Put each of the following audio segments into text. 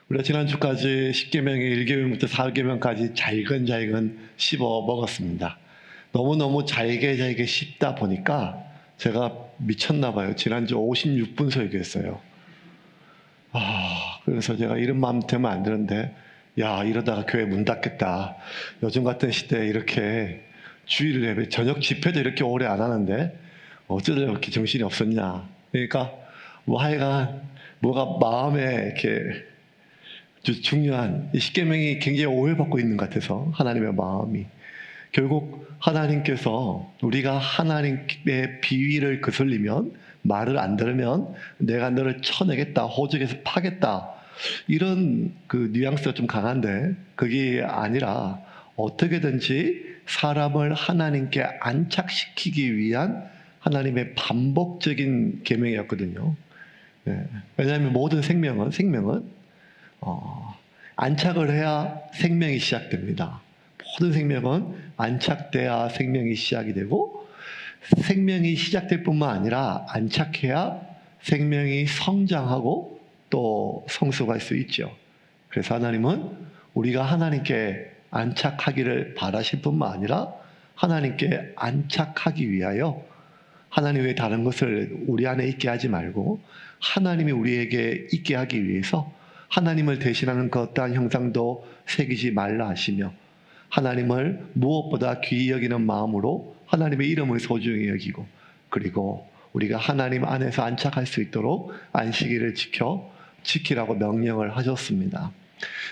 우리가 지난주까지 10계명의 1계명부터 4계명까지 잘근잘근 씹어 먹었습니다. 너무너무 잘게 씹다 보니까 제가 미쳤나 봐요. 지난주 56분 설교했어요. 그래서 제가 이런 마음 되면 안 되는데, 야, 이러다가 교회 문 닫겠다. 요즘 같은 시대에 이렇게 주일 예배, 저녁 집회도 이렇게 오래 안 하는데 어쩌다 이렇게 정신이 없었냐. 그러니까 하여간 뭐가 마음에 이렇게 중요한 이 십계명이 굉장히 오해받고 있는 것 같아서, 하나님의 마음이 결국 하나님께서 우리가 하나님의 비위를 거슬리면, 말을 안 들으면 내가 너를 쳐내겠다, 호적에서 파겠다, 이런 그 뉘앙스가 좀 강한데, 그게 아니라 어떻게든지 사람을 하나님께 안착시키기 위한 하나님의 반복적인 계명이었거든요. 왜냐하면 모든 생명은 안착을 해야 생명이 시작됩니다. 모든 생명은 안착돼야 생명이 시작이 되고, 생명이 시작될 뿐만 아니라 안착해야 생명이 성장하고 또 성숙할 수 있죠. 그래서 하나님은 우리가 하나님께 안착하기를 바라실 뿐만 아니라 하나님께 안착하기 위하여 하나님 외에 다른 것을 우리 안에 있게 하지 말고 하나님이 우리에게 있게 하기 위해서 하나님을 대신하는 그 어떠한 형상도 새기지 말라 하시며, 하나님을 무엇보다 귀히 여기는 마음으로 하나님의 이름을 소중히 여기고, 그리고 우리가 하나님 안에서 안착할 수 있도록 안식일을 지키라고 명령을 하셨습니다.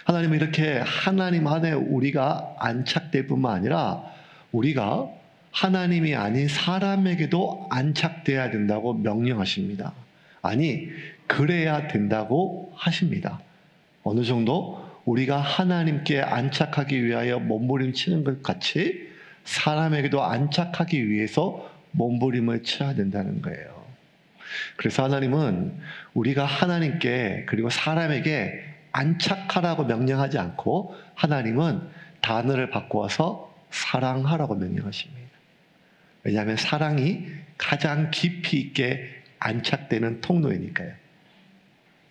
하나님은 이렇게 하나님 안에 우리가 안착될 뿐만 아니라 우리가 하나님이 아닌 사람에게도 안착돼야 된다고 명령하십니다. 아니, 그래야 된다고 하십니다. 어느 정도 우리가 하나님께 안착하기 위하여 몸부림치는 것 같이 사람에게도 안착하기 위해서 몸부림을 쳐야 된다는 거예요. 그래서 하나님은 우리가 하나님께 그리고 사람에게 안착하라고 명령하지 않고, 하나님은 단어를 바꾸어서 사랑하라고 명령하십니다. 왜냐하면 사랑이 가장 깊이 있게 안착되는 통로이니까요.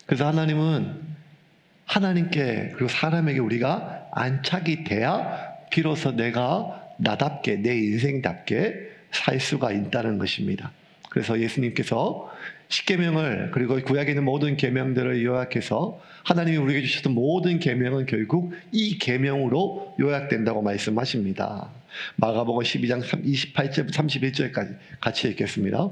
그래서 하나님은 하나님께 그리고 사람에게 우리가 안착이 돼야 비로소 내가 나답게, 내 인생답게 살 수가 있다는 것입니다. 그래서 예수님께서 십계명을, 그리고 구약에 있는 모든 계명들을 요약해서 하나님이 우리에게 주셨던 모든 계명은 결국 이 계명으로 요약된다고 말씀하십니다. 마가복음 12장 28절 31절까지 같이 읽겠습니다.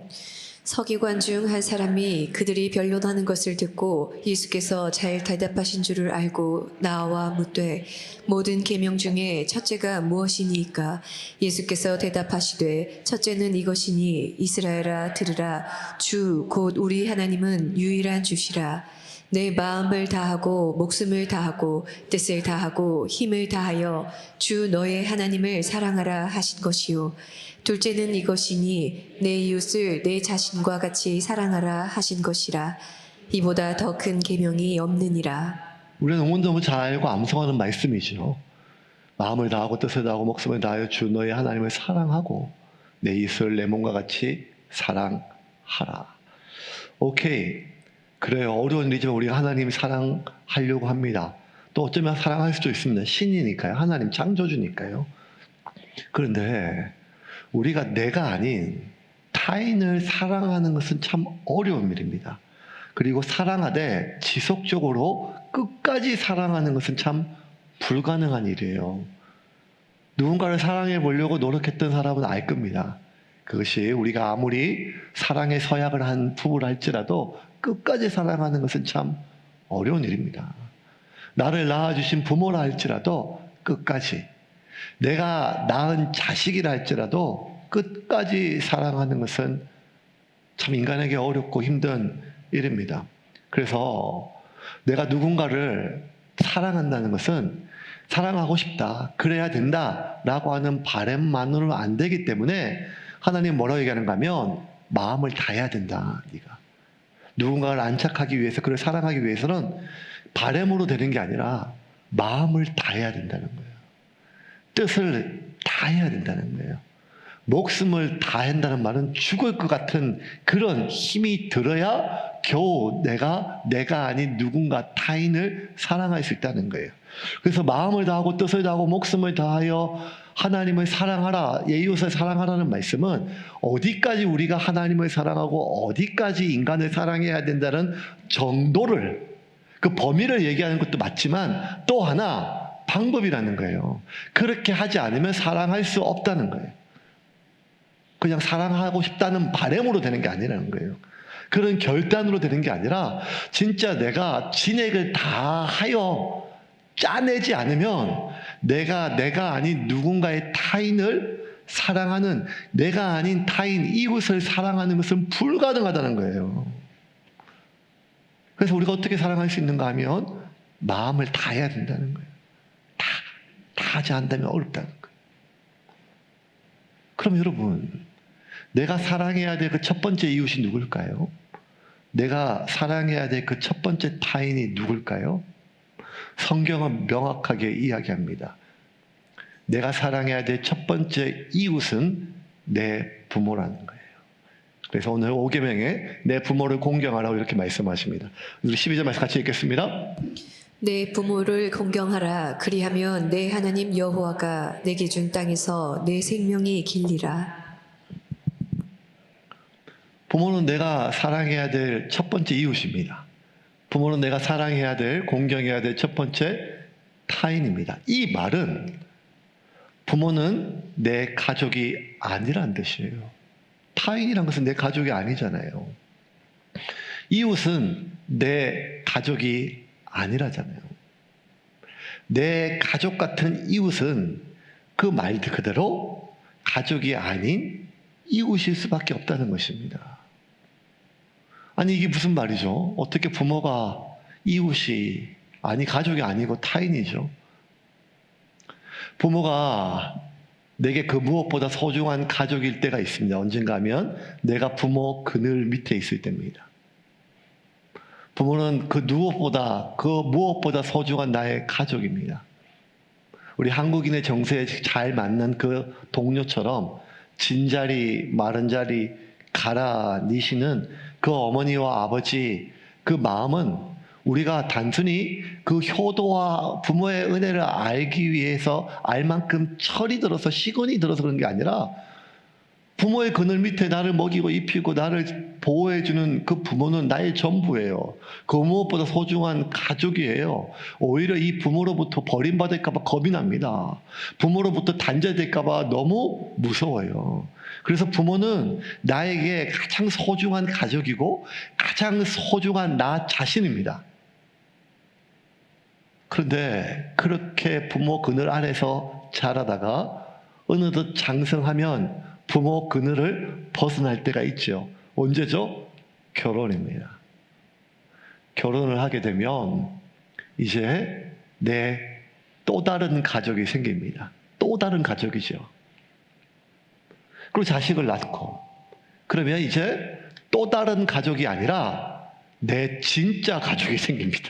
서기관 중 한 사람이 그들이 변론하는 것을 듣고 예수께서 잘 대답하신 줄을 알고 나와 묻되, 모든 계명 중에 첫째가 무엇이니까? 예수께서 대답하시되, 첫째는 이것이니 이스라엘아 들으라. 주 곧 우리 하나님은 유일한 주시라. 내 마음을 다하고 목숨을 다하고 뜻을 다하고 힘을 다하여 주 너의 하나님을 사랑하라 하신 것이요. 둘째는 이것이니 내 이웃을 내 자신과 같이 사랑하라 하신 것이라. 이보다 더 큰 계명이 없느니라. 우리는 너무너무 잘 알고 암송하는 말씀이죠. 마음을 다하고 뜻을 다하고 목숨을 다하여 주 너의 하나님을 사랑하고 내 이웃을 내 몸과 같이 사랑하라. 오케이, 그래요. 어려운 일이지만 우리가 하나님 사랑하려고 합니다. 또 어쩌면 사랑할 수도 있습니다. 신이니까요. 하나님 창조주니까요. 그런데 우리가 내가 아닌 타인을 사랑하는 것은 참 어려운 일입니다. 그리고 사랑하되 지속적으로 끝까지 사랑하는 것은 참 불가능한 일이에요. 누군가를 사랑해 보려고 노력했던 사람은 알 겁니다. 그것이 우리가 아무리 사랑의 서약을 한 부부를 할지라도 끝까지 사랑하는 것은 참 어려운 일입니다. 나를 낳아주신 부모라 할지라도 끝까지, 내가 낳은 자식이라 할지라도 끝까지 사랑하는 것은 참 인간에게 어렵고 힘든 일입니다. 그래서 내가 누군가를 사랑한다는 것은 사랑하고 싶다, 그래야 된다 라고 하는 바람만으로는 안 되기 때문에 하나님 뭐라고 얘기하는가 하면, 마음을 다해야 된다. 네가 누군가를 안착하기 위해서, 그를 사랑하기 위해서는 바람으로 되는 게 아니라 마음을 다해야 된다는 거예요. 뜻을 다해야 된다는 거예요. 목숨을 다한다는 말은 죽을 것 같은 그런 힘이 들어야 겨우 내가 아닌 누군가 타인을 사랑할 수 있다는 거예요. 그래서 마음을 다하고 뜻을 다하고 목숨을 다하여 하나님을 사랑하라, 이웃을 사랑하라는 말씀은 어디까지 우리가 하나님을 사랑하고 어디까지 인간을 사랑해야 된다는 정도를, 그 범위를 얘기하는 것도 맞지만 또 하나 방법이라는 거예요. 그렇게 하지 않으면 사랑할 수 없다는 거예요. 그냥 사랑하고 싶다는 바람으로 되는 게 아니라는 거예요. 그런 결단으로 되는 게 아니라 진짜 내가 진액을 다 하여 짜내지 않으면 내가 아닌 누군가의 타인을 사랑하는, 내가 아닌 타인 이웃을 사랑하는 것은 불가능하다는 거예요. 그래서 우리가 어떻게 사랑할 수 있는가 하면 마음을 다해야 된다는 거예요. 다 하지 않다면 어렵다는 거예요. 그럼 여러분, 내가 사랑해야 될 그 첫 번째 이웃이 누굴까요? 내가 사랑해야 될 그 첫 번째 타인이 누굴까요? 성경은 명확하게 이야기합니다. 내가 사랑해야 될 첫 번째 이웃은 내 부모라는 거예요. 그래서 오늘 5계명에 내 부모를 공경하라고 이렇게 말씀하십니다. 우리 12절 말씀 같이 읽겠습니다. 내 부모를 공경하라. 그리하면 내 하나님 여호와가 내게 준 땅에서 내 생명이 길리라. 부모는 내가 사랑해야 될 첫 번째 이웃입니다. 부모는 내가 사랑해야 될, 공경해야 될 첫 번째 타인입니다. 이 말은 부모는 내 가족이 아니란 뜻이에요. 타인이란 것은 내 가족이 아니잖아요. 이웃은 내 가족이 아니라잖아요. 내 가족 같은 이웃은 그 말 그대로 가족이 아닌 이웃일 수밖에 없다는 것입니다. 아니 이게 무슨 말이죠? 어떻게 부모가 이웃이 아니 가족이 아니고 타인이죠? 부모가 내게 그 무엇보다 소중한 가족일 때가 있습니다. 언젠가 하면 내가 부모 그늘 밑에 있을 때입니다. 부모는 그 무엇보다 소중한 나의 가족입니다. 우리 한국인의 정서에 잘 맞는 그 동료처럼 진자리 마른 자리 가라 니시는 그 어머니와 아버지, 그 마음은 우리가 단순히 그 효도와 부모의 은혜를 알기 위해서 알 만큼 철이 들어서 시간이 들어서 그런 게 아니라 부모의 그늘 밑에 나를 먹이고 입히고 나를 보호해주는 그 부모는 나의 전부예요. 그 무엇보다 소중한 가족이에요. 오히려 이 부모로부터 버림받을까 봐 겁이 납니다. 부모로부터 단절될까 봐 너무 무서워요. 그래서 부모는 나에게 가장 소중한 가족이고 가장 소중한 나 자신입니다. 그런데 그렇게 부모 그늘 안에서 자라다가 어느덧 장성하면 부모 그늘을 벗어날 때가 있죠. 언제죠? 결혼입니다. 결혼을 하게 되면 이제 내 또 다른 가족이 생깁니다. 또 다른 가족이죠. 그리고 자식을 낳고 그러면 이제 또 다른 가족이 아니라 내 진짜 가족이 생깁니다.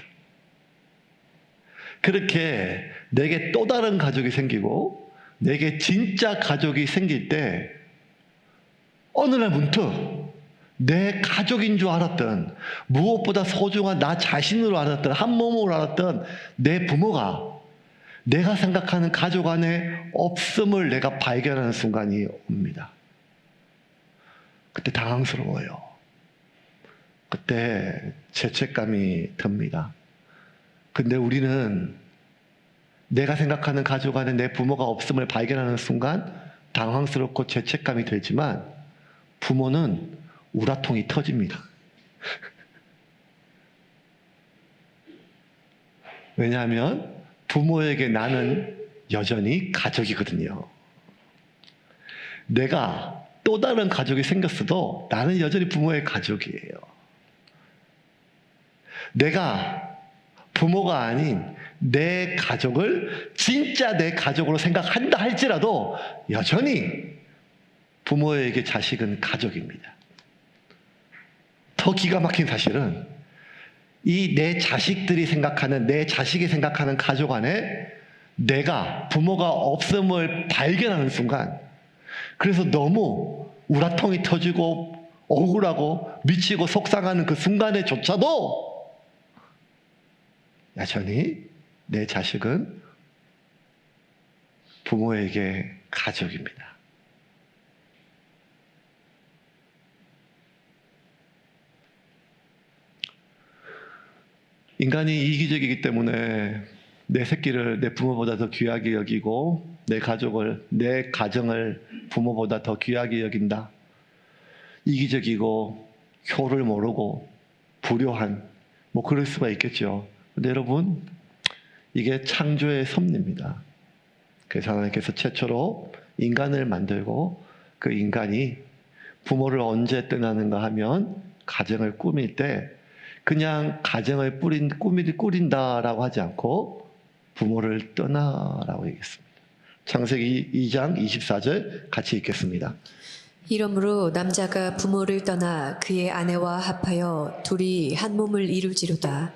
그렇게 내게 또 다른 가족이 생기고 내게 진짜 가족이 생길 때 어느 날 문득 내 가족인 줄 알았던, 무엇보다 소중한 나 자신으로 알았던, 한 몸으로 알았던 내 부모가 내가 생각하는 가족 안에 없음을 내가 발견하는 순간이 옵니다. 그때 당황스러워요. 그때 죄책감이 듭니다. 근데 우리는 내가 생각하는 가족 안에 내 부모가 없음을 발견하는 순간 당황스럽고 죄책감이 들지만 부모는 우라통이 터집니다. 왜냐하면 부모에게 나는 여전히 가족이거든요. 내가 또 다른 가족이 생겼어도 나는 여전히 부모의 가족이에요. 내가 부모가 아닌 내 가족을 진짜 내 가족으로 생각한다 할지라도 여전히 부모에게 자식은 가족입니다. 더 기가 막힌 사실은 이 내 자식들이 생각하는, 내 자식이 생각하는 가족 안에 내가 부모가 없음을 발견하는 순간, 그래서 너무 우라통이 터지고 억울하고 미치고 속상하는 그 순간에조차도 여전히 내 자식은 부모에게 가족입니다. 인간이 이기적이기 때문에 내 새끼를 내 부모보다 더 귀하게 여기고 내 가정을 부모보다 더 귀하게 여긴다. 이기적이고 효를 모르고 불효한 그럴 수가 있겠죠. 근데 여러분, 이게 창조의 섭리입니다. 그래서 하나님께서 최초로 인간을 만들고 그 인간이 부모를 언제 떠나는가 하면 가정을 꾸밀 때 그냥 가정을 꾸린다라고 하지 않고 부모를 떠나라고 얘기했습니다. 창세기 2장 24절 같이 읽겠습니다. 이러므로 남자가 부모를 떠나 그의 아내와 합하여 둘이 한 몸을 이룰지로다.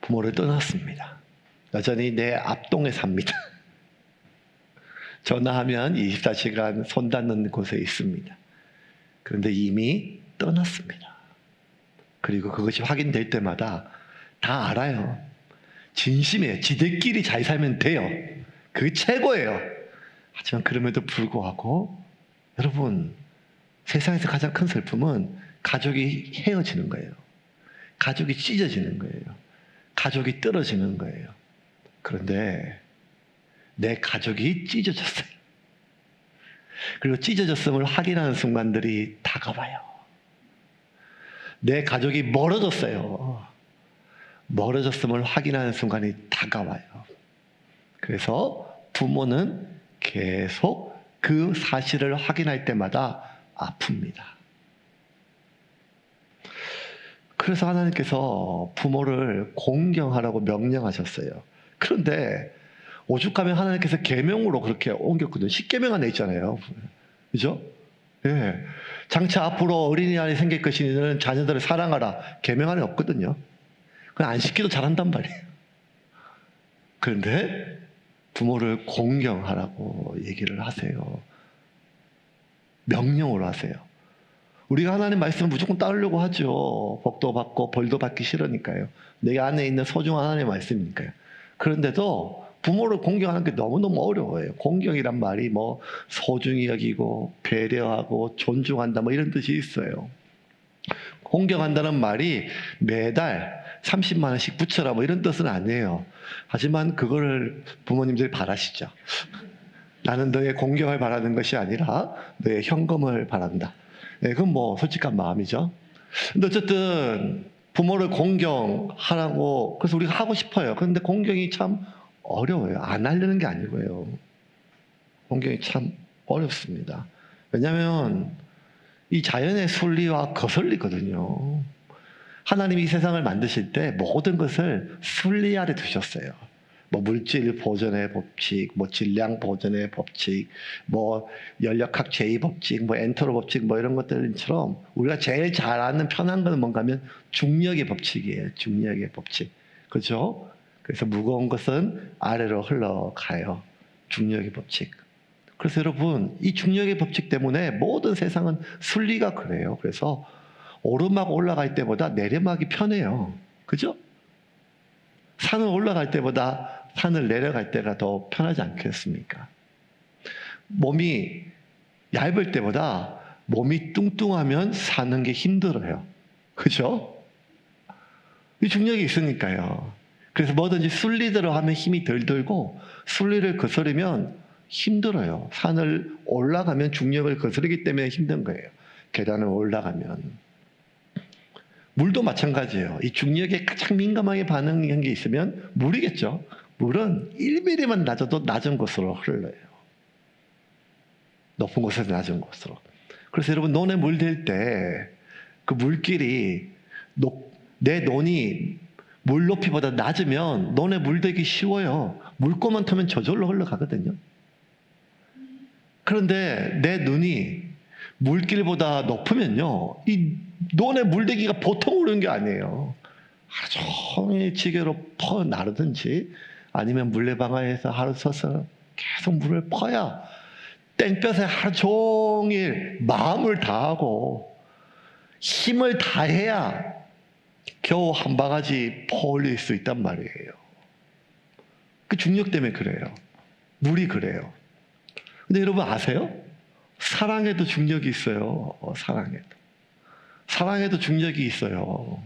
부모를 떠났습니다. 여전히 내 앞동에 삽니다. 전화하면 24시간 손 닿는 곳에 있습니다. 그런데 이미 떠났습니다. 그리고 그것이 확인될 때마다 다 알아요. 진심이에요. 지들끼리 잘 살면 돼요. 그게 최고예요. 하지만 그럼에도 불구하고 여러분, 세상에서 가장 큰 슬픔은 가족이 헤어지는 거예요. 가족이 찢어지는 거예요. 가족이 떨어지는 거예요. 그런데 내 가족이 찢어졌어요. 그리고 찢어졌음을 확인하는 순간들이 다가와요. 내 가족이 멀어졌어요. 멀어졌음을 확인하는 순간이 다가와요. 그래서 부모는 계속 그 사실을 확인할 때마다 아픕니다. 그래서 하나님께서 부모를 공경하라고 명령하셨어요. 그런데 오죽하면 하나님께서 계명으로 그렇게 옮겼거든요. 10계명 안에 있잖아요. 그죠? 예. 장차 앞으로 어린이날이 생길 것이니 너는 자녀들을 사랑하라. 계명 안에 없거든요. 그냥 안 시키도 잘한단 말이에요. 그런데 부모를 공경하라고 얘기를 하세요. 명령으로 하세요. 우리가 하나님 말씀을 무조건 따르려고 하죠. 복도 받고 벌도 받기 싫으니까요. 내 안에 있는 소중한 하나님의 말씀이니까요. 그런데도 부모를 공경하는 게 너무너무 어려워요. 공경이란 말이 소중히 여기고 배려하고 존중한다 이런 뜻이 있어요. 공경한다는 말이 매달 30만 원씩 붙여라 이런 뜻은 아니에요. 하지만 그거를 부모님들이 바라시죠. 나는 너의 공경을 바라는 것이 아니라 너의 현금을 바란다. 네, 그건 솔직한 마음이죠. 근데 어쨌든 부모를 공경하라고 그래서 우리가 하고 싶어요. 그런데 공경이 참 어려워요. 안 하려는 게 아니고요. 공경이 참 어렵습니다. 왜냐하면 이 자연의 순리와 거슬리거든요. 하나님이 이 세상을 만드실 때 모든 것을 순리 아래 두셨어요. 물질 보존의 법칙, 질량 보존의 법칙, 연력학 제2법칙, 엔터로 법칙 이런 것들처럼 우리가 제일 잘 아는 편한 것은 뭔가 하면 중력의 법칙이에요. 중력의 법칙. 그렇죠? 그래서 무거운 것은 아래로 흘러가요. 중력의 법칙. 그래서 여러분, 이 중력의 법칙 때문에 모든 세상은 순리가 그래요. 그래서 오르막 올라갈 때보다 내리막이 편해요. 그죠? 산을 올라갈 때보다 산을 내려갈 때가 더 편하지 않겠습니까? 몸이 얇을 때보다 몸이 뚱뚱하면 사는 게 힘들어요. 그죠? 이 중력이 있으니까요. 그래서 뭐든지 순리대로 하면 힘이 덜 들고 순리를 거스르면 힘들어요. 산을 올라가면 중력을 거스르기 때문에 힘든 거예요. 계단을 올라가면. 물도 마찬가지예요. 이 중력에 가장 민감하게 반응한 게 있으면 물이겠죠. 물은 1mm만 낮아도 낮은 곳으로 흘러요. 높은 곳에서 낮은 곳으로. 그래서 여러분, 논에 물 댈 때 그 물길이 내 논이 물 높이보다 낮으면 논에 물 대기 쉬워요. 물꼬만 타면 저절로 흘러가거든요. 그런데 내 눈이 물길보다 높으면요, 이 논에 물대기가 보통 오르는 게 아니에요. 하루 종일 지게로 퍼 나르든지 아니면 물레방아에서 하루 서서 계속 물을 퍼야 땡볕에 하루 종일 마음을 다하고 힘을 다해야 겨우 한 바가지 퍼올릴 수 있단 말이에요. 그 중력 때문에 그래요. 물이 그래요. 근데 여러분 아세요? 사랑에도 중력이 있어요. 사랑에도 중력이 있어요.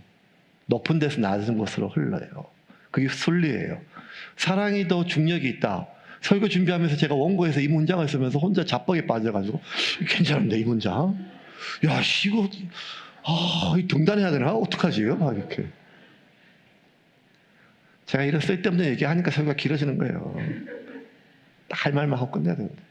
높은 데서 낮은 곳으로 흘러요. 그게 순리예요. 사랑이 더 중력이 있다. 설교 준비하면서 제가 원고에서 이 문장을 쓰면서 혼자 자뻑에 빠져가지고 괜찮은데 이 문장? 야, 이거 등단해야 되나? 어떡하지? 막 이렇게. 제가 이런 쓸데없는 얘기하니까 설교가 길어지는 거예요. 할 말만 하고 끝내야 되는데.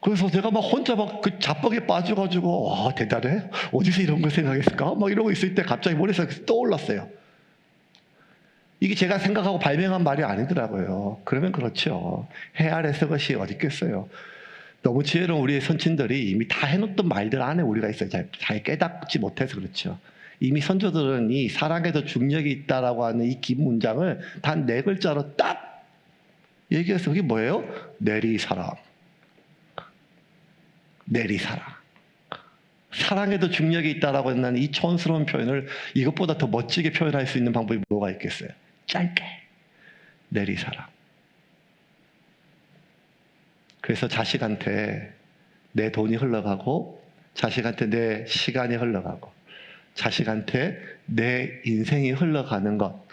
그래서 제가 막 혼자 막 그 자뻑에 빠져가지고, 대단해? 어디서 이런 걸 생각했을까? 막 이러고 있을 때 갑자기 머릿속에 떠올랐어요. 이게 제가 생각하고 발명한 말이 아니더라고요. 그러면 그렇죠. 해 아래서 것이 어디 있겠어요. 너무 지혜로운 우리의 선친들이 이미 다 해놓던 말들 안에 우리가 있어요. 잘 깨닫지 못해서 그렇죠. 이미 선조들은 이 사랑에도 중력이 있다라고 하는 이 긴 문장을 단 4글자로 딱 얘기해서 그게 뭐예요? 내리사랑. 내리사랑. 사랑에도 중력이 있다라고 하는 이 촌스러운 표현을 이것보다 더 멋지게 표현할 수 있는 방법이 뭐가 있겠어요? 짧게. 내리사랑. 그래서 자식한테 내 돈이 흘러가고, 자식한테 내 시간이 흘러가고, 자식한테 내 인생이 흘러가는 것,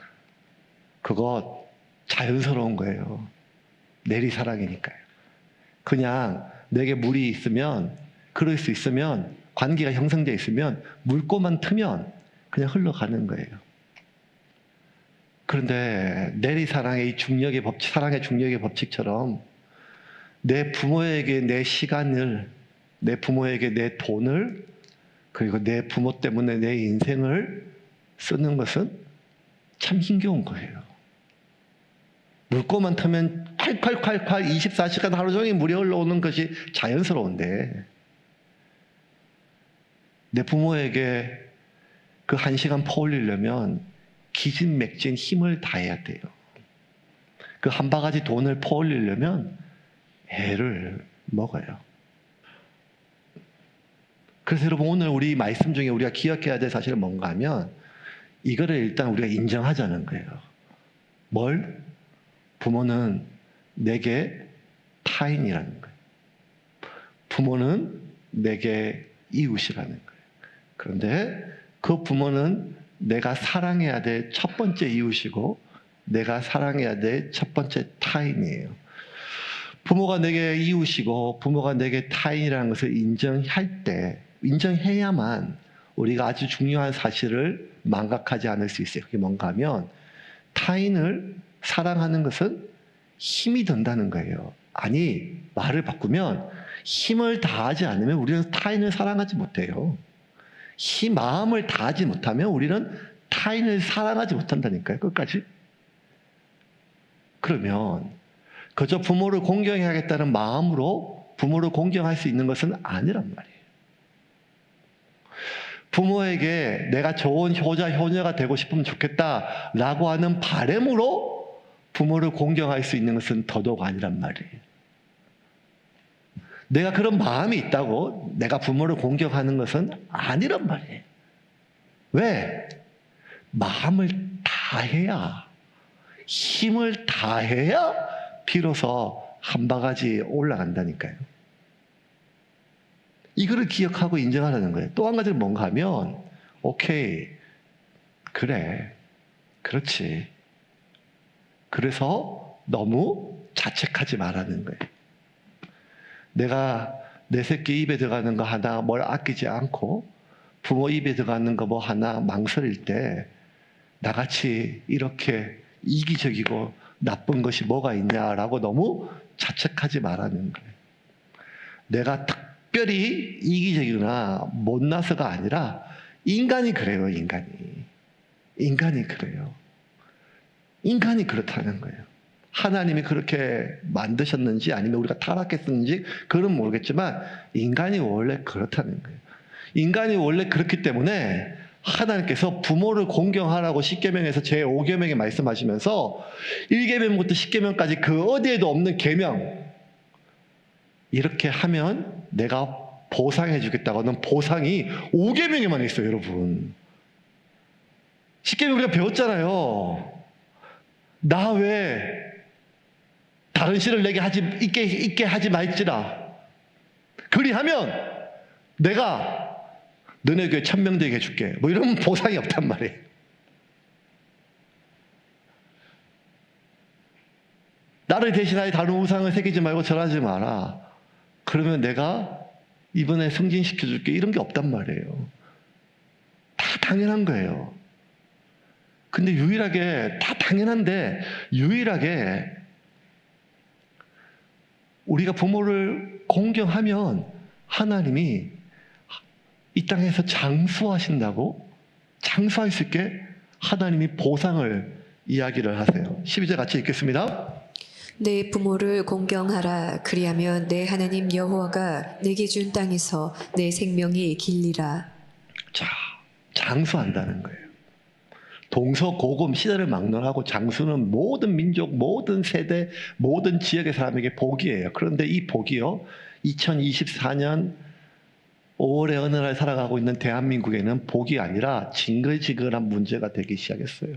그거 자연스러운 거예요. 내리사랑이니까요. 그냥 내게 물이 있으면, 그럴 수 있으면, 관계가 형성되어 있으면 물꼬만 트면 그냥 흘러가는 거예요. 그런데 내리사랑의 이 중력의 법칙, 사랑의 중력의 법칙처럼 내 부모에게 내 시간을, 내 부모에게 내 돈을, 그리고 내 부모 때문에 내 인생을 쓰는 것은 참 힘겨운 거예요. 물꼬만 타면 콸콸콸콸 24시간 하루 종일 물이 흘러오는 것이 자연스러운데, 내 부모에게 그 1시간 퍼올리려면 기진맥진 힘을 다해야 돼요. 그 한 바가지 돈을 퍼올리려면 애를 먹어요. 그래서 여러분, 오늘 우리 말씀 중에 우리가 기억해야 될 사실은 뭔가 하면, 이거를 일단 우리가 인정하자는 거예요. 뭘? 부모는 내게 타인이라는 거예요. 부모는 내게 이웃이라는 거예요. 그런데 그 부모는 내가 사랑해야 될 첫 번째 이웃이고, 내가 사랑해야 될 첫 번째 타인이에요. 부모가 내게 이웃이고 부모가 내게 타인이라는 것을 인정할 때, 인정해야만 우리가 아주 중요한 사실을 망각하지 않을 수 있어요. 그게 뭔가 하면, 타인을 사랑하는 것은 힘이 든다는 거예요. 아니, 말을 바꾸면 힘을 다하지 않으면 우리는 타인을 사랑하지 못해요. 마음을 다하지 못하면 우리는 타인을 사랑하지 못한다니까요. 끝까지. 그러면 그저 부모를 공경해야겠다는 마음으로 부모를 공경할 수 있는 것은 아니란 말이에요. 부모에게 내가 좋은 효자, 효녀가 되고 싶으면 좋겠다라고 하는 바람으로 부모를 공경할 수 있는 것은 더더욱 아니란 말이에요. 내가 그런 마음이 있다고 내가 부모를 공경하는 것은 아니란 말이에요. 왜? 마음을 다해야, 힘을 다해야 비로소 한 바가지 올라간다니까요. 이거를 기억하고 인정하라는 거예요. 또 한 가지는 뭔가 하면, 오케이, 그래, 그렇지. 그래서 너무 자책하지 말라는 거예요. 내가 내 새끼 입에 들어가는 거 하나 뭘 아끼지 않고 부모 입에 들어가는 거 뭐 하나 망설일 때 나같이 이렇게 이기적이고 나쁜 것이 뭐가 있냐라고 너무 자책하지 말라는 거예요. 내가 특별히 이기적이거나 못나서가 아니라 인간이 그래요. 인간이 그래요. 인간이 그렇다는 거예요. 하나님이 그렇게 만드셨는지 아니면 우리가 타락했는지 그건 모르겠지만 인간이 원래 그렇다는 거예요. 인간이 원래 그렇기 때문에 하나님께서 부모를 공경하라고 10계명에서 제5계명에 말씀하시면서 1계명부터 10계명까지 그 어디에도 없는 계명, 이렇게 하면 내가 보상해 주겠다고는 보상이 5계명에만 있어요, 여러분. 10계명 우리가 배웠잖아요. 나 왜 다른 신을 내게 있게 하지 말지라. 그리하면 내가 너네 교회 1000명 되게 해줄게. 뭐 이런 보상이 없단 말이에요. 나를 대신하여 다른 우상을 새기지 말고 절하지 마라. 그러면 내가 이번에 승진시켜줄게. 이런 게 없단 말이에요. 다 당연한 거예요. 근데 유일하게, 다 당연한데 유일하게 우리가 부모를 공경하면 하나님이 이 땅에서 장수하신다고, 장수할 수 있게 하나님이 보상을 이야기를 하세요. 12절 같이 읽겠습니다. 내 부모를 공경하라. 그리하면 내 하나님 여호와가 내게 준 땅에서 내 생명이 길리라. 자, 장수한다는 거예요. 동서고금 시대를 막론하고 장수는 모든 민족, 모든 세대, 모든 지역의 사람에게 복이에요. 그런데 이 복이요, 2024년 5월의 어느 날 살아가고 있는 대한민국에는 복이 아니라 징글징글한 문제가 되기 시작했어요.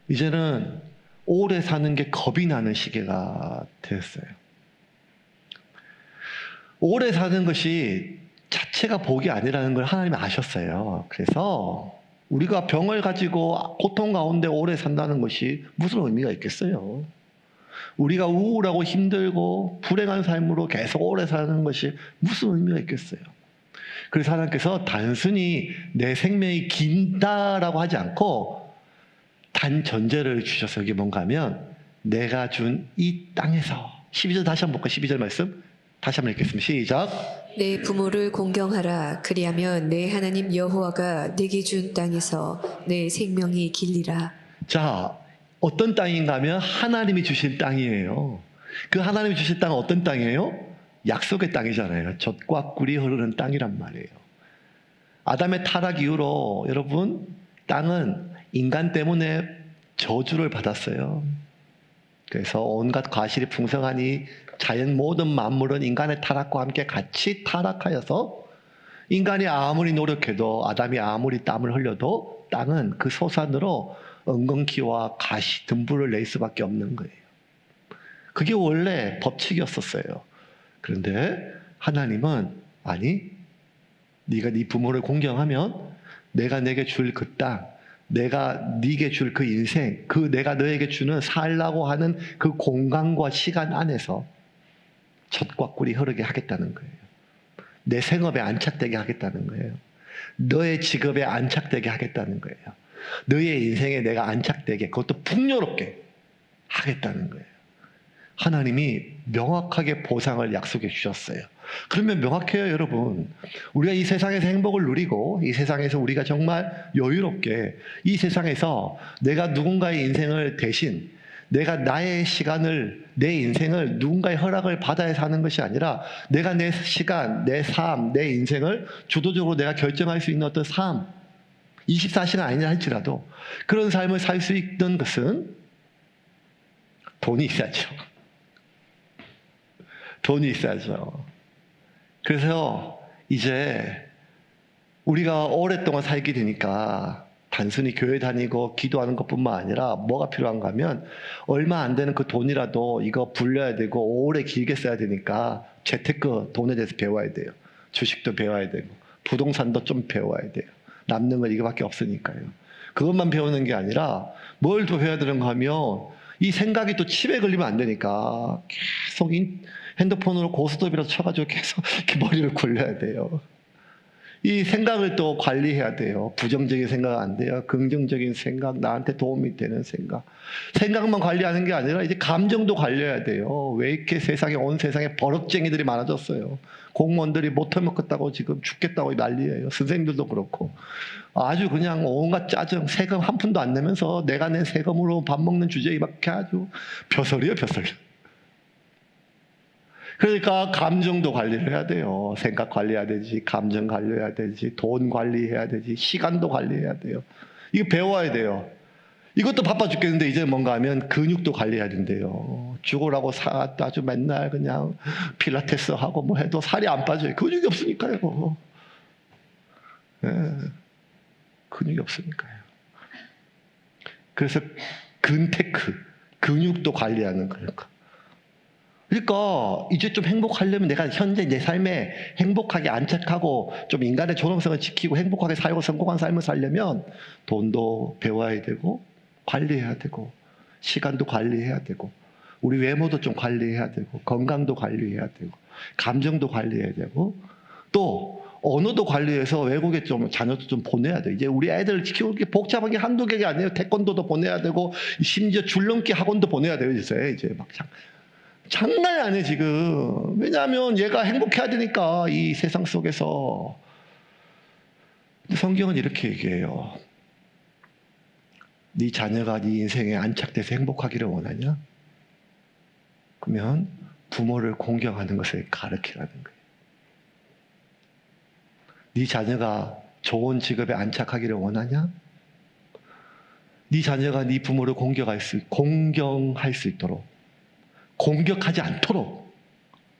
이제는 오래 사는 게 겁이 나는 시기가 됐어요. 오래 사는 것이 자체가 복이 아니라는 걸 하나님이 아셨어요. 그래서 우리가 병을 가지고 고통 가운데 오래 산다는 것이 무슨 의미가 있겠어요? 우리가 우울하고 힘들고 불행한 삶으로 계속 오래 사는 것이 무슨 의미가 있겠어요? 그래서 하나님께서 단순히 내 생명이 긴다라고 하지 않고 단 전제를 주셔서 이게 뭔가 하면 내가 준 이 땅에서 12절 다시 한번 볼까요? 12절 말씀 다시 한번 읽겠습니다. 시작. 내 부모를 공경하라. 그리하면 내 하나님 여호와가 내게 준 땅에서 내 생명이 길리라. 자, 어떤 땅인가 하면 하나님이 주신 땅이에요. 그 하나님이 주신 땅은 어떤 땅이에요? 약속의 땅이잖아요. 젖과 꿀이 흐르는 땅이란 말이에요. 아담의 타락 이후로 여러분, 땅은 인간 때문에 저주를 받았어요. 그래서 온갖 과실이 풍성하니 자연 모든 만물은 인간의 타락과 함께 같이 타락하여서 인간이 아무리 노력해도, 아담이 아무리 땀을 흘려도 땅은 그 소산으로 엉겅퀴와 가시, 등불을 낼 수밖에 없는 거예요. 그게 원래 법칙이었었어요. 그런데 하나님은 아니, 네가 네 부모를 공경하면 내가 내게 줄 그 땅, 내가 네게 줄 그 인생, 그 내가 너에게 주는 살라고 하는 그 공간과 시간 안에서 젖과 꿀이 흐르게 하겠다는 거예요. 내 생업에 안착되게 하겠다는 거예요. 너의 직업에 안착되게 하겠다는 거예요. 너의 인생에 내가 안착되게, 그것도 풍요롭게 하겠다는 거예요. 하나님이 명확하게 보상을 약속해 주셨어요. 그러면 명확해요, 여러분. 우리가 이 세상에서 행복을 누리고 이 세상에서 우리가 정말 여유롭게 이 세상에서 내가 누군가의 인생을 대신 내가 나의 시간을, 내 인생을 누군가의 허락을 받아야 사는 것이 아니라 내가 내 시간, 내 삶, 내 인생을 주도적으로 내가 결정할 수 있는 어떤 삶, 24시간 아니라 할지라도 그런 삶을 살 수 있는 것은 돈이 있어야죠. 돈이 있어야죠. 그래서 이제 우리가 오랫동안 살게 되니까 단순히 교회 다니고 기도하는 것뿐만 아니라 뭐가 필요한가 하면 얼마 안 되는 그 돈이라도 이거 불려야 되고 오래 길게 써야 되니까 재테크 돈에 대해서 배워야 돼요. 주식도 배워야 되고 부동산도 좀 배워야 돼요. 남는 건 이거밖에 없으니까요. 그것만 배우는 게 아니라 뭘 더 배워야 되는가 하면 이 생각이 또 칩에 걸리면 안 되니까 계속 핸드폰으로 고스톱이라도 쳐가지고 계속 이렇게 머리를 굴려야 돼요. 이 생각을 또 관리해야 돼요. 부정적인 생각 안 돼요. 긍정적인 생각, 나한테 도움이 되는 생각. 생각만 관리하는 게 아니라 이제 감정도 관리해야 돼요. 왜 이렇게 온 세상에 버럭쟁이들이 많아졌어요. 공무원들이 못 해먹겠다고 지금 죽겠다고 난리예요. 선생님들도 그렇고. 아주 그냥 온갖 짜증, 세금 한 푼도 안 내면서 내가 낸 세금으로 밥 먹는 주제에 이렇게 아주 벼슬이에요, 벼슬. 그러니까 감정도 관리를 해야 돼요. 생각 관리해야 되지, 감정 관리해야 되지, 돈 관리해야 되지, 시간도 관리해야 돼요. 이거 배워야 돼요. 이것도 바빠 죽겠는데 이제 뭔가 하면 근육도 관리해야 된대요. 죽으라고 아주 맨날 그냥 필라테스 하고 뭐 해도 살이 안 빠져요. 근육이 없으니까요. 네, 근육이 없으니까요. 그래서 근테크, 근육도 관리하는 거니까. 그러니까 이제 좀 행복하려면 내가 현재 내 삶에 행복하게 안착하고 좀 인간의 존엄성을 지키고 행복하게 살고 성공한 삶을 살려면 돈도 배워야 되고 관리해야 되고 시간도 관리해야 되고 우리 외모도 좀 관리해야 되고 건강도 관리해야 되고 감정도 관리해야 되고 또 언어도 관리해서 외국에 좀 자녀도 좀 보내야 돼. 이제 우리 애들 키우는 게 복잡한 게 한두 개가 아니에요. 태권도도 보내야 되고 심지어 줄넘기 학원도 보내야 돼요. 이제 막 장난이 아니에요 지금. 왜냐하면 얘가 행복해야 되니까 이 세상 속에서. 성경은 이렇게 얘기해요. 네 자녀가 네 인생에 안착돼서 행복하기를 원하냐? 그러면 부모를 공경하는 것을 가르치라는 거예요. 네 자녀가 좋은 직업에 안착하기를 원하냐? 네 자녀가 네 부모를 공경할 수 있도록 공격하지 않도록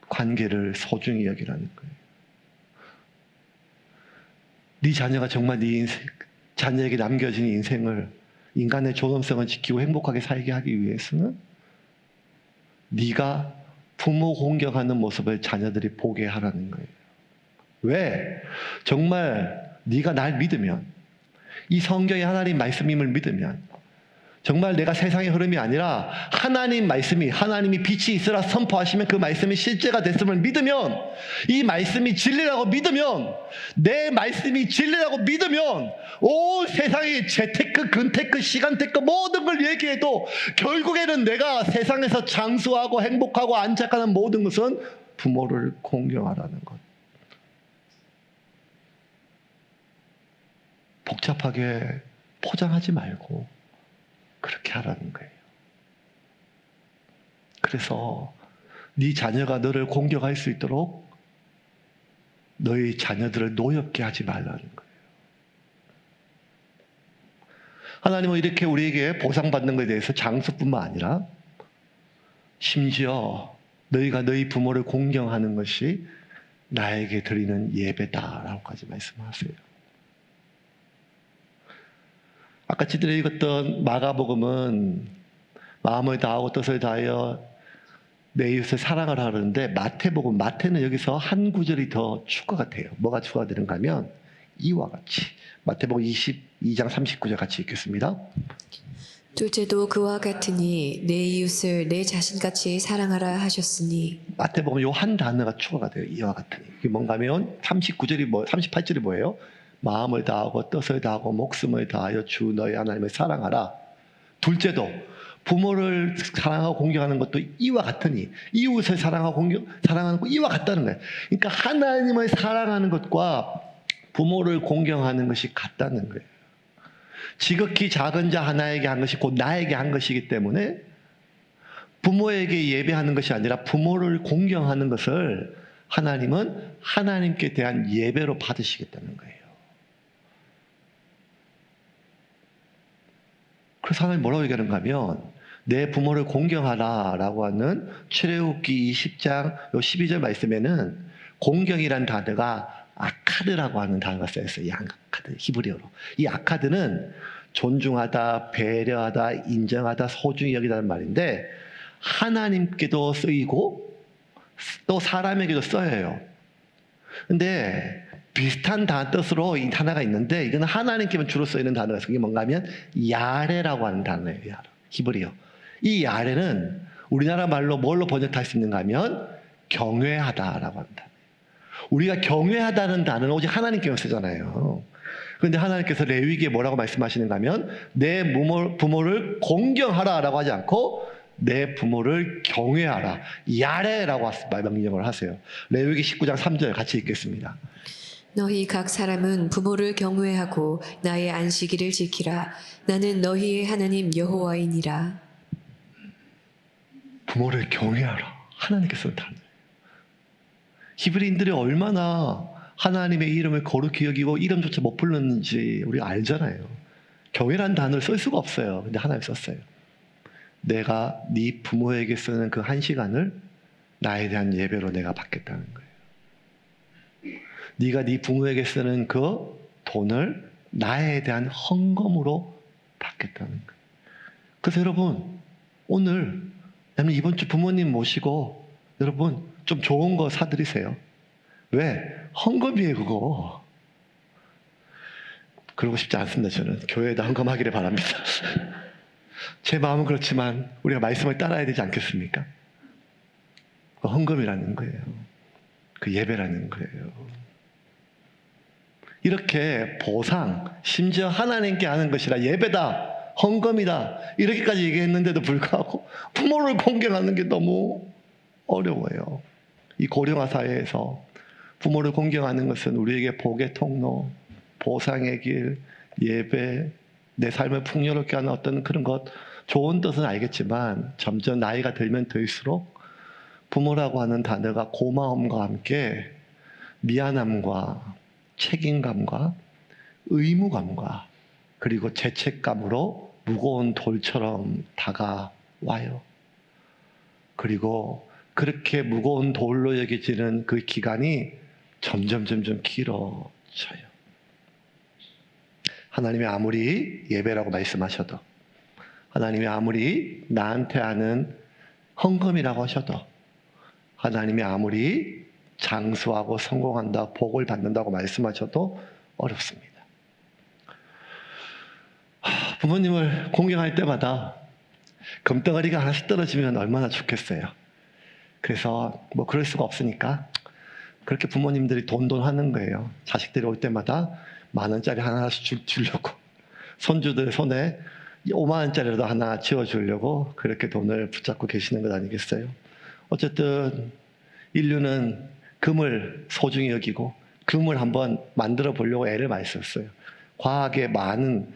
관계를 소중히 여기라는 거예요. 네 자녀가 정말 네 자녀에게 남겨진 인생을 인간의 존엄성을 지키고 행복하게 살게 하기 위해서는 네가 부모 공경하는 모습을 자녀들이 보게 하라는 거예요. 왜? 정말 네가 날 믿으면 이 성경의 하나님 말씀임을 믿으면 정말 내가 세상의 흐름이 아니라 하나님 말씀이 하나님이 빛이 있으라 선포하시면 그 말씀이 실제가 됐음을 믿으면 이 말씀이 진리라고 믿으면 내 말씀이 진리라고 믿으면 온 세상의 재테크, 근테크, 시간테크 모든 걸 얘기해도 결국에는 내가 세상에서 장수하고 행복하고 안착하는 모든 것은 부모를 공경하라는 것. 복잡하게 포장하지 말고 그렇게 하라는 거예요. 그래서 네 자녀가 너를 공격할 수 있도록 너희 자녀들을 노엽게 하지 말라는 거예요. 하나님은 이렇게 우리에게 보상받는 것에 대해서 장수뿐만 아니라 심지어 너희가 너희 부모를 공경하는 것이 나에게 드리는 예배다라고까지 말씀하세요. 아까 지들이 읽었던 마가복음은 마음을 다하고 뜻을 다하여 내 이웃을 사랑을 하는데 마태는 여기서 한 구절이 더 추가가 돼요. 뭐가 추가가 되는가 하면 이와 같이 마태복음 22장 39절 같이 읽겠습니다. 둘째도 그와 같으니 내 이웃을 내 자신같이 사랑하라 하셨으니. 마태복음 요 한 단어가 추가가 돼요. 이와 같으니. 이게 뭔가 하면 38절이 뭐예요? 마음을 다하고 뜻을 다하고 목숨을 다하여 주 너희 하나님을 사랑하라. 둘째도 부모를 사랑하고 공경하는 것도 이와 같으니 이웃을 사랑하고 사랑하는 것 이와 같다는 거예요. 그러니까 하나님을 사랑하는 것과 부모를 공경하는 것이 같다는 거예요. 지극히 작은 자 하나에게 한 것이 곧 나에게 한 것이기 때문에 부모에게 예배하는 것이 아니라 부모를 공경하는 것을 하나님은 하나님께 대한 예배로 받으시겠다는 거예요. 그래서 하나님 뭐라고 얘기하는가 하면 내 부모를 공경하라라고 하는 출애굽기 20장 12절 말씀에는 공경이란 단어가 아카드라고 하는 단어가 쓰여있어요. 아카드, 히브리어로. 이 아카드는 존중하다, 배려하다, 인정하다, 소중히 여기다는 말인데 하나님께도 쓰이고 또 사람에게도 써요. 근데 비슷한 뜻으로 이 단어가 있는데 이건 하나님께만 주로 쓰이는 단어가 있어요. 그게 뭔가 하면 야레라고 하는 단어예요. 야레. 히브리어. 이 야레는 우리나라 말로 뭘로 번역할 수 있는가 하면 경외하다라고 한다. 우리가 경외하다는 단어는 오직 하나님께만 쓰잖아요. 그런데 하나님께서 레위기에 뭐라고 말씀하시는가 하면 내 부모를 공경하라라고 하지 않고 내 부모를 경외하라. 야레라고 명령을 하세요. 레위기 19장 3절 같이 읽겠습니다. 너희 각 사람은 부모를 경외하고 나의 안식일을 지키라. 나는 너희의 하나님 여호와이니라. 부모를 경외하라. 하나님께서 단어예요. 히브리인들이 얼마나 하나님의 이름을 거룩히 여기고 이름조차 못 불렀는지 우리가 알잖아요. 교회란 단어를 쓸 수가 없어요. 근데 하나님 썼어요. 내가 네 부모에게 쓰는 그 1시간을 나에 대한 예배로 내가 받겠다는 거예요. 네가 네 부모에게 쓰는 그 돈을 나에 대한 헌금으로 받겠다는 거예요. 그래서 여러분, 오늘 이번 주 부모님 모시고 여러분 좀 좋은 거 사드리세요. 왜? 헌금이에요, 그거. 그러고 싶지 않습니다, 저는. 교회에다 헌금하기를 바랍니다. 제 마음은 그렇지만 우리가 말씀을 따라야 되지 않겠습니까? 그 헌금이라는 거예요. 그 예배라는 거예요. 이렇게 보상, 심지어 하나님께 하는 것이라 예배다, 헌금이다, 이렇게까지 얘기했는데도 불구하고 부모를 공경하는 게 너무 어려워요. 이 고령화 사회에서 부모를 공경하는 것은 우리에게 복의 통로, 보상의 길, 예배, 내 삶을 풍요롭게 하는 어떤 그런 것, 좋은 뜻은 알겠지만 점점 나이가 들면 들수록 부모라고 하는 단어가 고마움과 함께 미안함과 책임감과 의무감과 그리고 죄책감으로 무거운 돌처럼 다가와요. 그리고 그렇게 무거운 돌로 여겨지는 그 기간이 점점 길어져요. 하나님이 아무리 예배라고 말씀하셔도, 하나님이 아무리 나한테 하는 헌금이라고 하셔도, 하나님이 아무리 장수하고 성공한다, 복을 받는다고 말씀하셔도 어렵습니다. 부모님을 공경할 때마다 금덩어리가 하나씩 떨어지면 얼마나 좋겠어요. 그래서 뭐 그럴 수가 없으니까 그렇게 부모님들이 돈 하는 거예요. 자식들이 올 때마다 10,000원짜리 하나씩 주려고, 손주들 손에 50,000원짜리라도 하나 지어주려고 그렇게 돈을 붙잡고 계시는 것 아니겠어요? 어쨌든 인류는 금을 소중히 여기고 금을 한번 만들어 보려고 애를 많이 썼어요. 과학의 많은,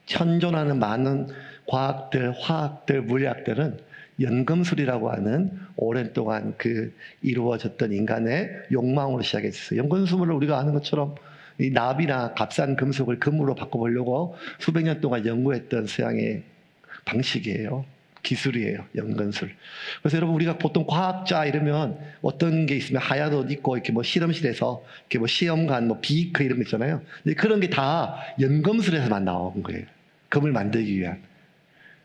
현존하는 많은 과학들, 화학들, 물리학들은 연금술이라고 하는 오랜 동안 그 이루어졌던 인간의 욕망으로 시작했어요. 연금술을 우리가 아는 것처럼 이 납이나 값싼 금속을 금으로 바꿔보려고 수백 년 동안 연구했던 서양의 방식이에요. 기술이에요. 연금술. 그래서 여러분, 우리가 보통 과학자 이러면 어떤 게 있으면 하얀 옷 입고 이렇게 뭐 실험실에서 이렇게 뭐 시험관, 뭐 비크 이런 거 있잖아요. 근데 그런 게 다 연금술에서만 나온 거예요. 금을 만들기 위한.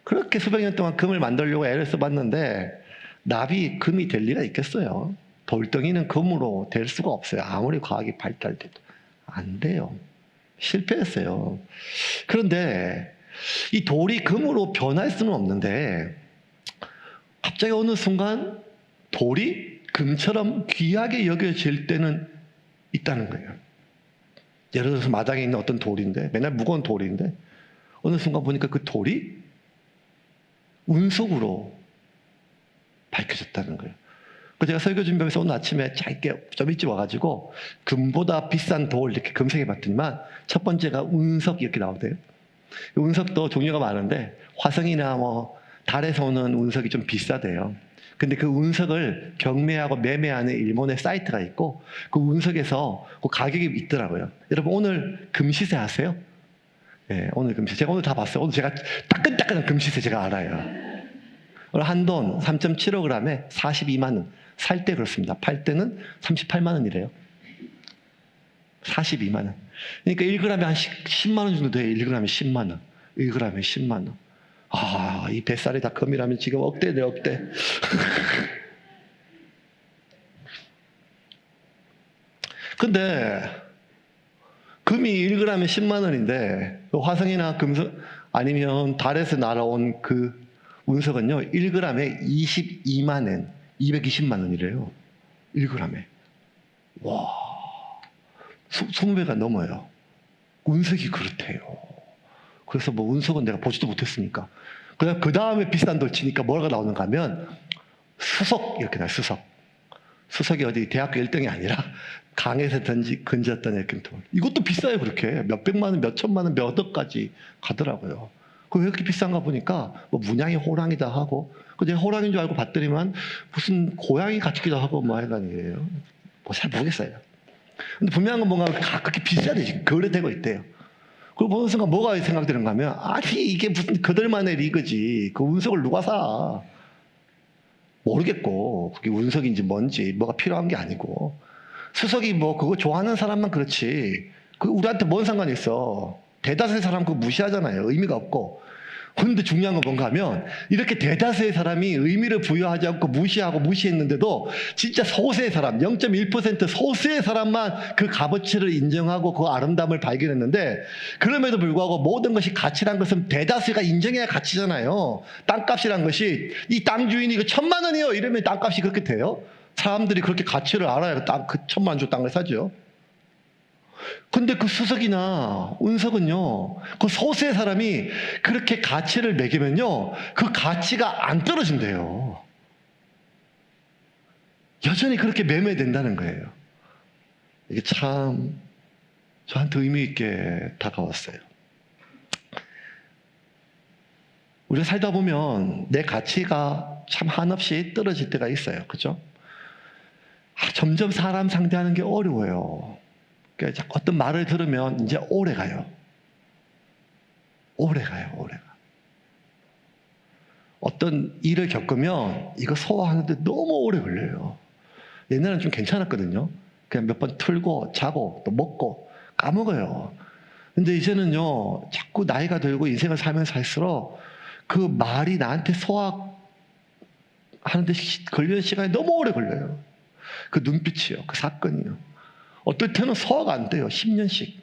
그렇게 수백 년 동안 금을 만들려고 애를 써봤는데 납이 금이 될 리가 있겠어요? 돌덩이는 금으로 될 수가 없어요. 아무리 과학이 발달돼도 안 돼요. 실패했어요. 그런데 이 돌이 금으로 변할 수는 없는데 갑자기 어느 순간 돌이 금처럼 귀하게 여겨질 때는 있다는 거예요. 예를 들어서 마당에 있는 어떤 돌인데, 맨날 무거운 돌인데 어느 순간 보니까 그 돌이 운석으로 밝혀졌다는 거예요. 제가 설교 준비하면서 오늘 아침에 짧게 좀 일찍 와가지고 금보다 비싼 돌 이렇게 검색해봤더니만 첫 번째가 운석 이렇게 나오대요. 운석도 종류가 많은데 화성이나 뭐 달에서 오는 운석이 좀 비싸대요. 근데 그 운석을 경매하고 매매하는 일본의 사이트가 있고 그 운석에서 그 가격이 있더라고요. 여러분, 오늘 금시세 아세요? 네, 오늘 금시세. 제가 오늘 다 봤어요. 오늘 제가 따끈따끈한 금시세 제가 알아요. 오늘 한돈 3.75g에 42만 원. 살 때 그렇습니다. 팔 때는 38만 원이래요. 42만 원. 그러니까 1g에 한 10만 원 정도 돼요. 1g에 10만 원. 1g에 10만 원. 아, 이 뱃살이 다 금이라면 지금 억대네, 억대. 근데 금이 1g에 10만 원인데 화성이나 금속 아니면 달에서 날아온 그 운석은요 1g에 22만 원, 220만 원이래요. 1g에. 와, 20배가 넘어요. 운석이 그렇대요. 그래서 뭐 운석은 내가 보지도 못했으니까. 그 다음에 비싼 돌 치니까 뭐가 나오는가 하면 수석 이렇게 나요. 수석. 수석이 어디 대학교 1등이 아니라 강에서 건졌던 이렇게 돌. 이것도 비싸요. 그렇게 몇백만 원, 몇천만 원, 몇 억까지 가더라고요. 왜 이렇게 비싼가 보니까 뭐 문양이 호랑이다 하고, 제가 호랑이인 줄 알고 봤더니만 무슨 고양이 같기도 하고 뭐 하여간이에요. 뭐 잘 모르겠어요. 근데 분명한 건 뭔가 그렇게 비싸대 지금 거래되고 있대요. 그걸 보는 순간 뭐가 생각되는가 하면 아니 이게 무슨 그들만의 리그지. 그 운석을 누가 사? 모르겠고 그게 운석인지 뭔지 뭐가 필요한 게 아니고 수석이 뭐 그거 좋아하는 사람만 그렇지 그 우리한테 뭔 상관이 있어. 대다수의 사람 그거 무시하잖아요. 의미가 없고. 그런데 중요한 건 뭔가 하면 이렇게 대다수의 사람이 의미를 부여하지 않고 무시하고 무시했는데도 진짜 소수의 사람 0.1% 소수의 사람만 그 값어치를 인정하고 그 아름다움을 발견했는데 그럼에도 불구하고 모든 것이 가치란 것은 대다수가 인정해야 가치잖아요. 땅값이란 것이 이 땅 주인이 그 1,000만 원이요 이러면 땅값이 그렇게 돼요? 사람들이 그렇게 가치를 알아야 그 1,000만 원 주 땅을 사죠. 근데 그 수석이나 운석은요, 그 소수의 사람이 그렇게 가치를 매기면요, 그 가치가 안 떨어진대요. 여전히 그렇게 매매된다는 거예요. 이게 참 저한테 의미 있게 다가왔어요. 우리가 살다 보면 내 가치가 참 한없이 떨어질 때가 있어요. 그죠? 점점 사람 상대하는 게 어려워요. 그러니까 어떤 말을 들으면 이제 오래 가요. 오래 가요, 오래 가. 어떤 일을 겪으면 이거 소화하는데 너무 오래 걸려요. 옛날에는 좀 괜찮았거든요. 그냥 몇 번 틀고 자고 또 먹고 까먹어요. 근데 이제는요, 자꾸 나이가 들고 인생을 살면서 살수록 그 말이 나한테 소화하는데 걸리는 시간이 너무 오래 걸려요. 그 눈빛이요, 그 사건이요. 어떨 때는 소화가 안 돼요. 10년씩.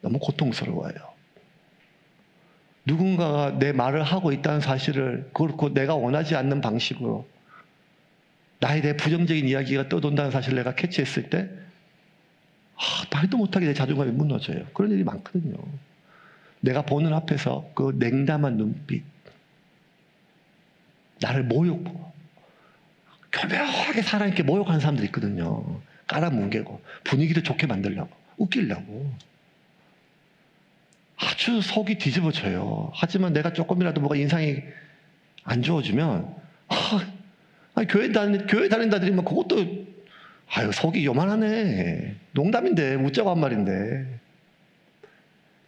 너무 고통스러워요. 누군가가 내 말을 하고 있다는 사실을 그렇고 내가 원하지 않는 방식으로 나에 대해 부정적인 이야기가 떠돈다는 사실을 내가 캐치했을 때 말도 못하게 내 자존감이 무너져요. 그런 일이 많거든요. 내가 보는 앞에서 그 냉담한 눈빛 나를 모욕하고 교묘하게 살아있게 모욕하는 사람들이 있거든요. 깔아뭉개고 분위기를 좋게 만들려고 웃기려고 아주 속이 뒤집어져요. 하지만 내가 조금이라도 뭐가 인상이 안 좋아지면 교회 다닌다더니만 그것도 속이 요만하네. 농담인데 웃자고 한 말인데.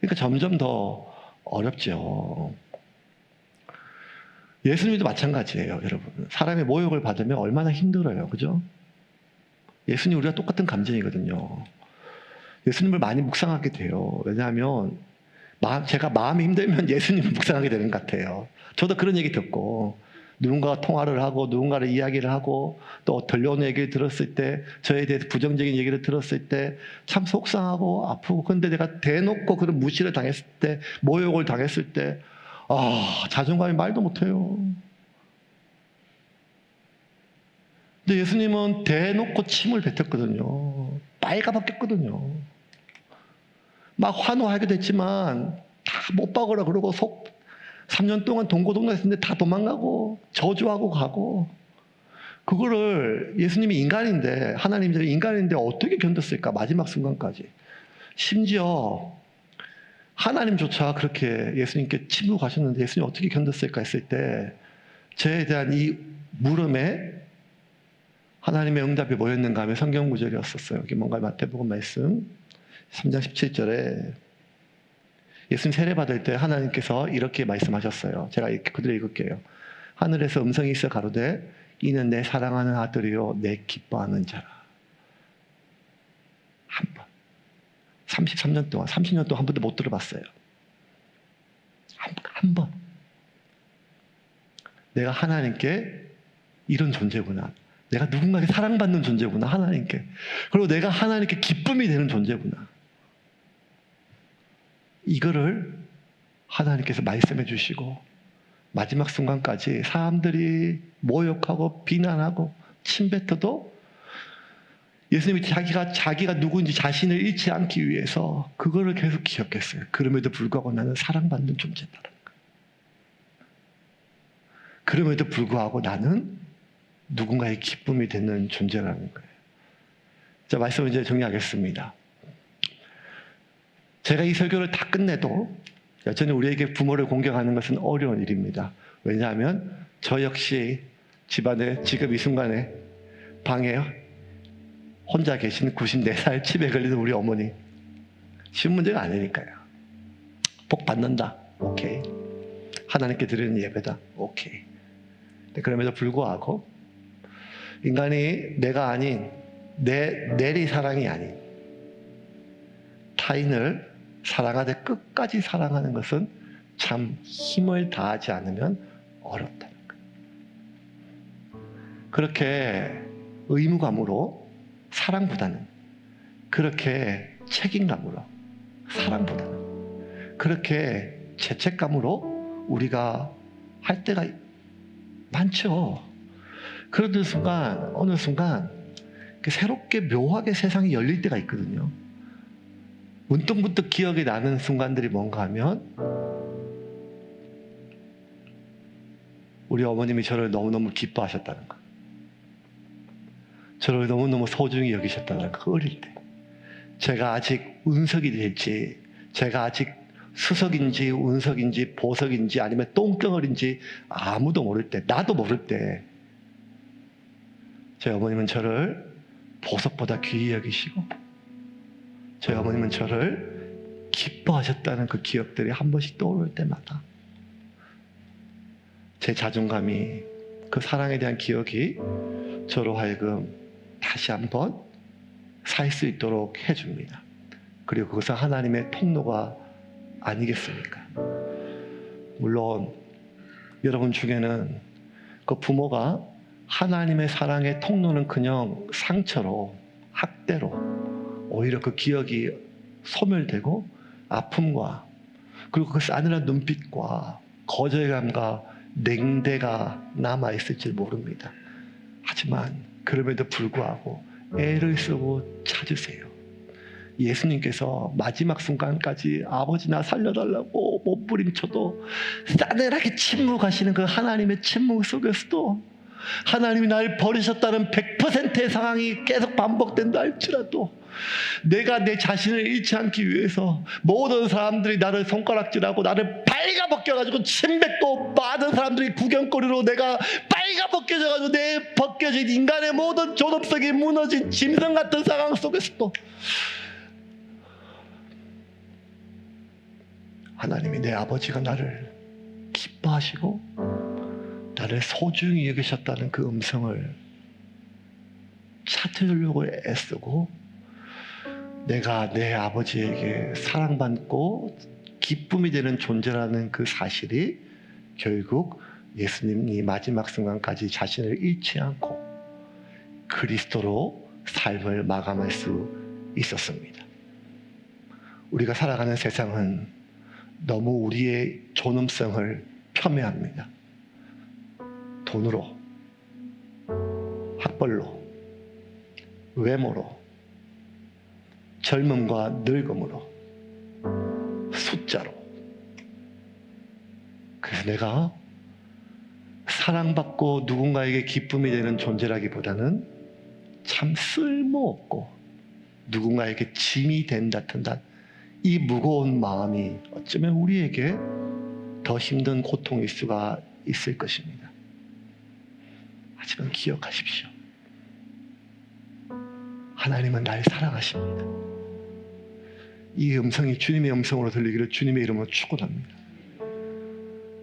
그러니까 점점 더 어렵죠. 예수님도 마찬가지예요, 여러분. 사람의 모욕을 받으면 얼마나 힘들어요. 그죠? 예수님 우리가 똑같은 감정이거든요. 예수님을 많이 묵상하게 돼요. 왜냐하면 제가 마음이 힘들면 예수님을 묵상하게 되는 것 같아요. 저도 그런 얘기 듣고 누군가가 통화를 하고 누군가를 이야기를 하고 또 들려오는 얘기를 들었을 때 저에 대해서 부정적인 얘기를 들었을 때 참 속상하고 아프고 근데 내가 대놓고 그런 무시를 당했을 때 모욕을 당했을 때 자존감이 말도 못해요. 근데 예수님은 대놓고 침을 뱉었거든요. 빨가벗겼거든요. 막 환호하게 됐지만 다 못 박으라 그러고 3년 동안 동고동락했는데 다 도망가고 저주하고 가고 그거를 예수님이 인간인데 하나님이 인간인데 어떻게 견뎠을까 마지막 순간까지. 심지어 하나님조차 그렇게 예수님께 침묵하셨는데 예수님 어떻게 견뎠을까 했을 때 저에 대한 이 물음에 하나님의 응답이 뭐였는가 하면 성경 구절이었었어요. 여기 뭔가 마태복음 말씀 3장 17절에 예수님 세례받을 때 하나님께서 이렇게 말씀하셨어요. 제가 이렇게 그대로 읽을게요. 하늘에서 음성이 있어 가로되 이는 내 사랑하는 아들이요 내 기뻐하는 자라. 한 번. 33년 동안 30년 동안 한 번도 못 들어봤어요. 한 번. 내가 하나님께 이런 존재구나. 내가 누군가에게 사랑받는 존재구나. 하나님께. 그리고 내가 하나님께 기쁨이 되는 존재구나. 이거를 하나님께서 말씀해 주시고 마지막 순간까지 사람들이 모욕하고 비난하고 침뱉어도 예수님이 자기가 누구인지 자신을 잃지 않기 위해서 그거를 계속 기억했어요. 그럼에도 불구하고 나는 사랑받는 존재다라는 거예요. 그럼에도 불구하고 나는 누군가의 기쁨이 되는 존재라는 거예요. 자, 말씀을 이제 정리하겠습니다. 제가 이 설교를 다 끝내도 여전히 우리에게 부모를 공경하는 것은 어려운 일입니다. 왜냐하면 저 역시 집안에 지금 이 순간에 방에 혼자 계신 94살 치매 걸리는 우리 어머니. 쉬운 문제가 아니니까요. 복 받는다. 오케이. 하나님께 드리는 예배다. 오케이. 그럼에도 불구하고 인간이 내가 아닌 내 내리사랑이 아닌 타인을 사랑하되 끝까지 사랑하는 것은 참 힘을 다하지 않으면 어렵다는 거예요. 그렇게 의무감으로 사랑보다는, 그렇게 책임감으로 사랑보다는, 그렇게 죄책감으로 우리가 할 때가 많죠. 그러던 순간, 어느 순간 새롭게 묘하게 세상이 열릴 때가 있거든요. 문득문득 기억이 나는 순간들이 뭔가 하면 우리 어머님이 저를 너무너무 기뻐하셨다는 거, 저를 너무너무 소중히 여기셨다는 거. 어릴 때 제가 아직 운석이 될지, 제가 아직 수석인지 운석인지 보석인지 아니면 똥덩어리인지 아무도 모를 때, 나도 모를 때 저희 어머님은 저를 보석보다 귀히 여기시고 저희 어머님은 저를 기뻐하셨다는 그 기억들이 한 번씩 떠오를 때마다 제 자존감이, 그 사랑에 대한 기억이 저로 하여금 다시 한번 살 수 있도록 해줍니다. 그리고 그것은 하나님의 통로가 아니겠습니까? 물론 여러분 중에는 그 부모가 하나님의 사랑의 통로는 그냥 상처로, 학대로 오히려 그 기억이 소멸되고 아픔과, 그리고 그 싸늘한 눈빛과 거절감과 냉대가 남아있을지 모릅니다. 하지만 그럼에도 불구하고 애를 쓰고 찾으세요. 예수님께서 마지막 순간까지 아버지 나 살려달라고 몸부림쳐도 싸늘하게 침묵하시는 그 하나님의 침묵 속에서도 하나님이 나를 버리셨다는 100%의 상황이 계속 반복된다 할지라도 내가 내 자신을 잃지 않기 위해서 모든 사람들이 나를 손가락질하고 나를 빨가벗겨가지고 침 뱉고 많은 사람들이 구경거리로 내가 빨가벗겨져가지고 내 벗겨진 인간의 모든 존엄성이 무너진 짐승 같은 상황 속에서도 하나님이, 내 아버지가 나를 기뻐하시고 나를 소중히 여기셨다는 그 음성을 찾으려고 애쓰고 내가 내 아버지에게 사랑받고 기쁨이 되는 존재라는 그 사실이 결국 예수님이 마지막 순간까지 자신을 잃지 않고 그리스도로 삶을 마감할 수 있었습니다. 우리가 살아가는 세상은 너무 우리의 존엄성을 폄훼합니다. 돈으로, 학벌로, 외모로, 젊음과 늙음으로, 숫자로. 그래서 내가 사랑받고 누군가에게 기쁨이 되는 존재라기보다는 참 쓸모없고 누군가에게 짐이 된다든 이 무거운 마음이 어쩌면 우리에게 더 힘든 고통일 수가 있을 것입니다. 하지만 기억하십시오. 하나님은 날 사랑하십니다. 이 음성이 주님의 음성으로 들리기를 주님의 이름으로 축원합니다.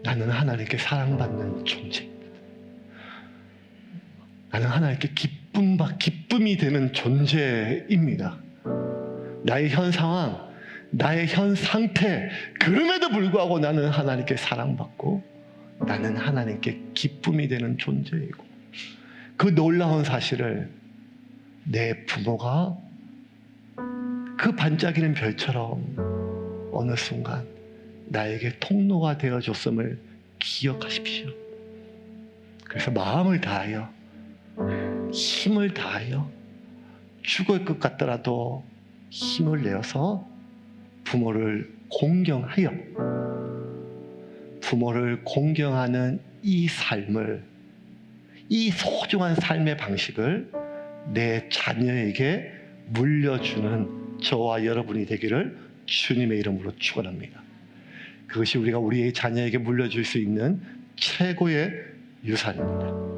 나는 하나님께 사랑받는 존재입니다. 나는 하나님께 기쁨이 되는 존재입니다. 나의 현 상황, 나의 현 상태, 그럼에도 불구하고 나는 하나님께 사랑받고 나는 하나님께 기쁨이 되는 존재이고, 그 놀라운 사실을 내 부모가 그 반짝이는 별처럼 어느 순간 나에게 통로가 되어줬음을 기억하십시오. 그래서 마음을 다하여, 힘을 다하여, 죽을 것 같더라도 힘을 내어서 부모를 공경하여, 부모를 공경하는 이 삶을, 이 소중한 삶의 방식을 내 자녀에게 물려주는 저와 여러분이 되기를 주님의 이름으로 축원합니다. 그것이 우리가 우리의 자녀에게 물려줄 수 있는 최고의 유산입니다.